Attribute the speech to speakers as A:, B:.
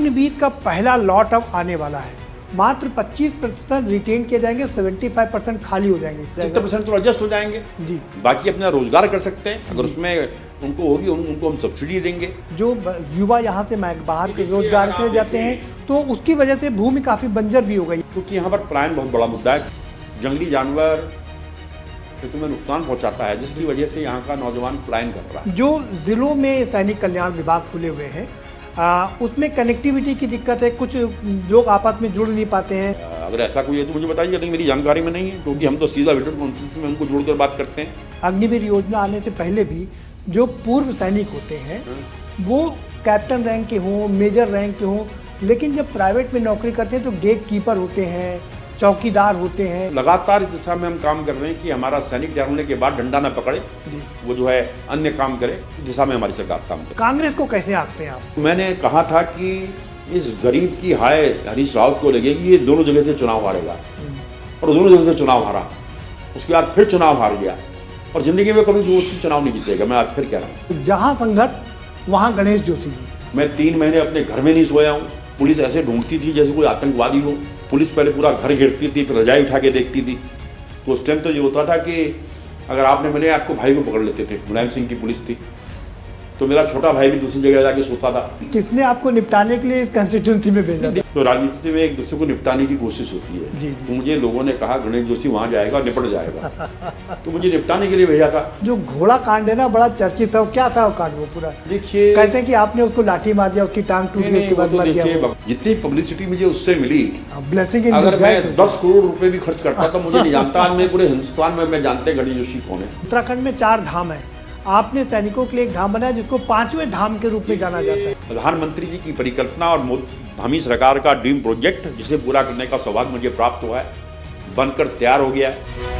A: अग्निवीर का पहला लॉट अब आने वाला है। मात्र 25% रिटेन किए जाएंगे, 75% खाली हो जाएंगे।
B: 70% तो एडजस्ट हो जाएंगे
A: जी,
B: बाकी अपना रोजगार कर सकते हैं। अगर उसमें उनको होगी उनको हम सब्सिडी देंगे।
A: जो युवा यहाँ से बाहर के रोजगार के लिए जाते हैं तो उसकी वजह से भूमि काफ़ी बंजर भी हो गई।
B: क्योंकि यहाँ पर पलायन बहुत बड़ा मुद्दा है। जंगली जानवर खेतों में नुकसान पहुँचाता है, जिसकी वजह से यहाँ का नौजवान पलायन कर रहा है।
A: जो जिलों में सैनिक कल्याण विभाग खुले हुए हैं उसमें कनेक्टिविटी की दिक्कत है, कुछ लोग आपस में जुड़ नहीं पाते हैं।
B: अगर ऐसा कोई है तो मुझे बताइए, लेकिन मेरी जानकारी में नहीं है, क्योंकि हम तो सीधा वीडियो कॉन्फ्रेंस में उनको जोड़कर बात करते हैं।
A: अग्निवीर योजना आने से पहले भी जो पूर्व सैनिक होते हैं वो कैप्टन रैंक के हों, मेजर रैंक के हों, लेकिन जब प्राइवेट में नौकरी करते हैं तो गेट कीपर होते हैं, चौकीदार होते हैं।
B: लगातार इस दिशा में हम काम कर रहे हैं कि हमारा सैनिक रिटायर होने के बाद डंडा न पकड़े, वो जो है अन्य काम करे। इस दिशा में हमारी सरकार काम करे।
A: कांग्रेस को कैसे आंकते हैं आप?
B: मैंने कहा था कि इस गरीब की हाय हरीश रावत को लगेगी, ये दोनों जगह से चुनाव हारेगा, और दोनों जगह से चुनाव हारा। उसके बाद फिर चुनाव हार गया, और जिंदगी में कभी जोशी चुनाव नहीं जीतेगा। मैं आज फिर कह रहा हूँ,
A: जहाँ संघर्ष वहाँ गणेश जोशी जी।
B: मैं 3 महीने अपने घर में नहीं सोया हूँ। पुलिस ऐसे ढूंढती थी जैसे कोई आतंकवादी हो। पुलिस पहले पूरा घर घेरती थी, फिर रजाई उठा के देखती थी। तो उस टाइम तो ये होता था कि अगर आपने मिले आपको भाई को पकड़ लेते थे। मुलायम सिंह की पुलिस थी, तो मेरा छोटा भाई भी दूसरी जगह जाके सोता था।
A: किसने आपको निपटाने के लिए इस कंस्टिट्यूंसी में भेजा था?
B: तो राजनीति में एक दूसरे को निपटाने की कोशिश होती है।
A: जी।
B: तो मुझे लोगों ने कहा गणेश जोशी वहाँ जाएगा और निपट जाएगा, तो मुझे निपटाने के लिए भेजा था।
A: जो घोड़ा कांड है ना, बड़ा चर्चित है। क्या था वो कांड? वो पूरा
B: देखिए,
A: कहते हैं कि आपने उसको लाठी मार दिया, उसकी टांग टूट गई, उसके बाद मर गया।
B: जितनी पब्लिसिटी मुझे उससे मिली,
A: ब्लेसिंग
B: अगर मैं 10 करोड़ रुपए भी खर्च करता तो मुझे नहीं जानता। आज मैं पूरे हिंदुस्तान में मैं जानते गणेश जोशी कौन है।
A: उत्तराखंड में 4 धाम है, आपने सैनिकों के लिए एक धाम बनाया जिसको 5वें धाम के रूप में जाना जाता है।
B: प्रधानमंत्री जी की परिकल्पना और धामी सरकार का ड्रीम प्रोजेक्ट, जिसे पूरा करने का सौभाग्य मुझे प्राप्त हुआ है, बनकर तैयार हो गया है।